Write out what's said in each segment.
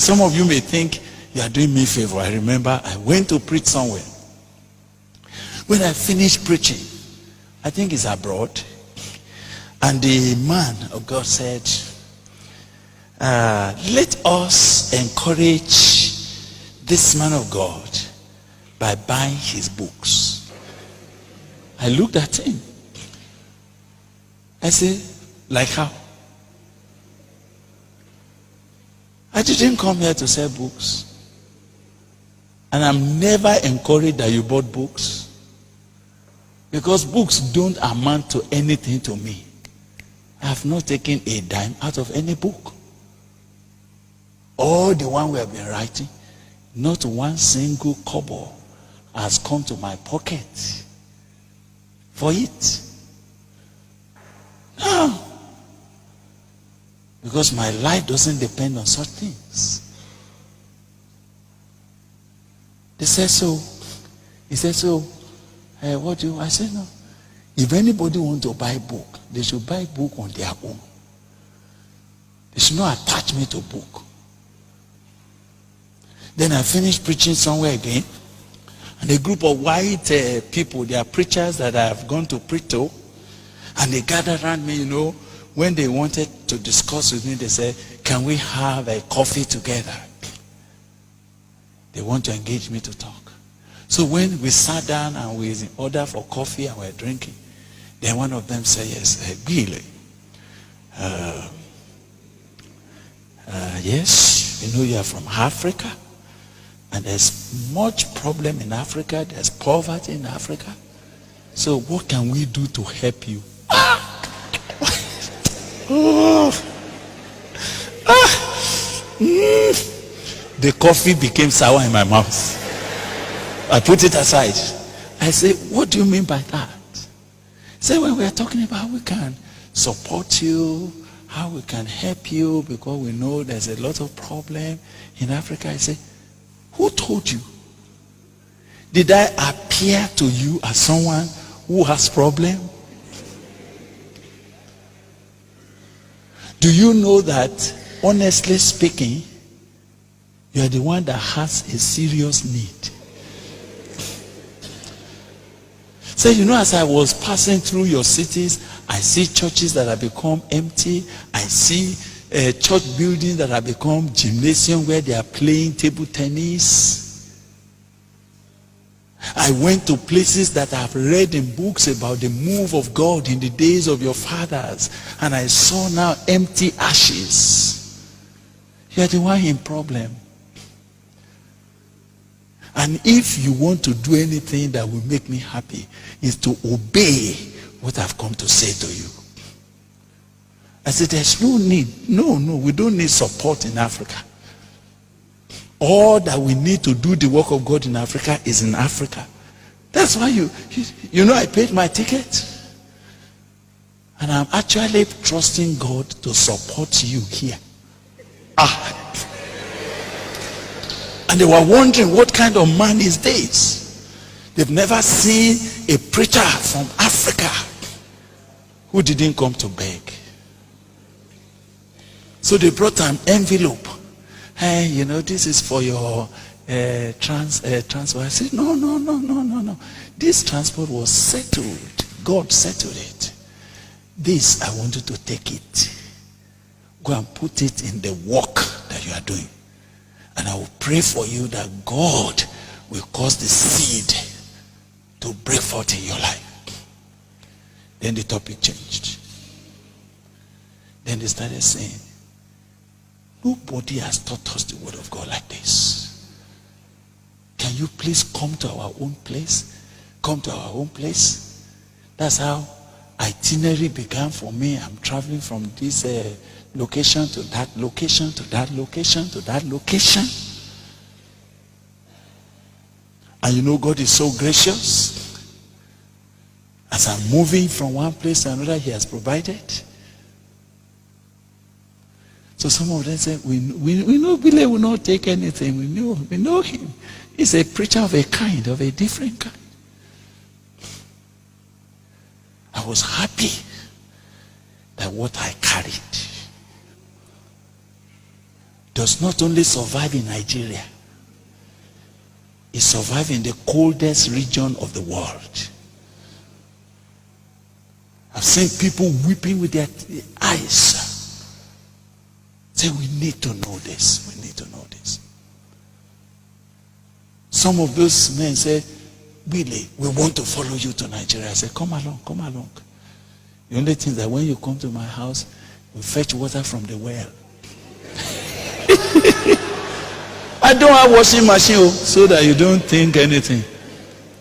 some of you may think you are doing me a favor. I remember I went to preach somewhere. When I finished preaching, I think it's abroad, and the man of God said, let us encourage this man of God by buying his books. I looked at him. I said, like how? I didn't come here to sell books. And I'm never encouraged that you bought books. Because books don't amount to anything to me. I have not taken a dime out of any book. All the one we have been writing, not one single kobo has come to my pocket for it. No. Because my life doesn't depend on such things. They said so. He said so. What do you? I said no. If anybody want to buy a book, they should buy a book on their own. They should not attach me to book. Then I finished preaching somewhere again, and a group of white people, they are preachers that I have gone to preach to, and they gathered around me, when they wanted to discuss with me, they said, can we have a coffee together? They want to engage me to talk. So when we sat down and we ordered for coffee and we were drinking, then one of them said, yes, Gbile, yes, you are from Africa, and there's much problem in Africa, there's poverty in Africa. So what can we do to help you? The coffee became sour in my mouth. I put it aside. I said, what do you mean by that? Say, when we are talking about how we can support you, how we can help you, because we know there's a lot of problem in Africa. I say, who told you? Did I appear to you as someone who has problem? Do you know that, honestly speaking, you are the one that has a serious need? So, as I was passing through your cities, I see churches that have become empty. I see church buildings that have become gymnasium where they are playing table tennis. I went to places that I've read in books about the move of God in the days of your fathers, and I saw now empty ashes. You are the one in problem. And if you want to do anything that will make me happy, is to obey what I've come to say to you. I said, there's no need. No, we don't need support in Africa. All that we need to do the work of God in Africa is in Africa. That's why I paid my ticket. And I'm actually trusting God to support you here. And they were wondering, what kind of man is this? They've never seen a preacher from Africa who didn't come to beg. So they brought an envelope. Hey, this is for your transport. I said, no. This transport was settled. God settled it. This, I want you to take it. Go and put it in the work that you are doing. And I will pray for you that God will cause the seed to break forth in your life. Then the topic changed. Then they started saying, nobody has taught us the word of God like this. Can you please come to our own place? Come to our own place. That's how itinerary began for me. I'm traveling from this location to that location to that location to that location. And God is so gracious. As I'm moving from one place to another, he has provided. So some of them say, we know Gbile will not take anything. We know him. He's a preacher of a kind, of a different kind. I was happy that what I carried does not only survive in Nigeria, it survives in the coldest region of the world. I've seen people weeping with their eyes. Say, we need to know this. We need to know this. Some of those men say, Gbile, we want to follow you to Nigeria. I say, come along, come along. The only thing is that when you come to my house, we fetch water from the well. I don't have washing machine, so that you don't think anything.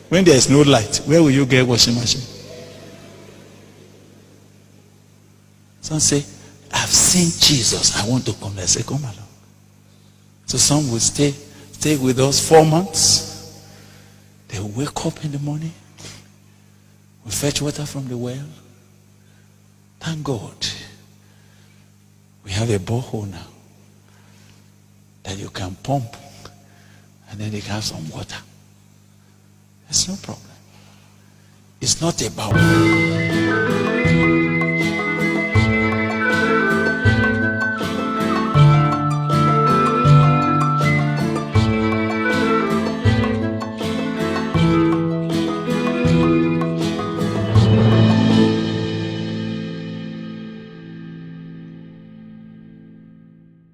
When there is no light, where will you get washing machine? Some say, I've seen Jesus. I want to come. I say, come along. So some will stay with us 4 months. They will wake up in the morning. We fetch water from the well. Thank God. We have a borehole now that you can pump, and then you can have some water. There's no problem. It's not about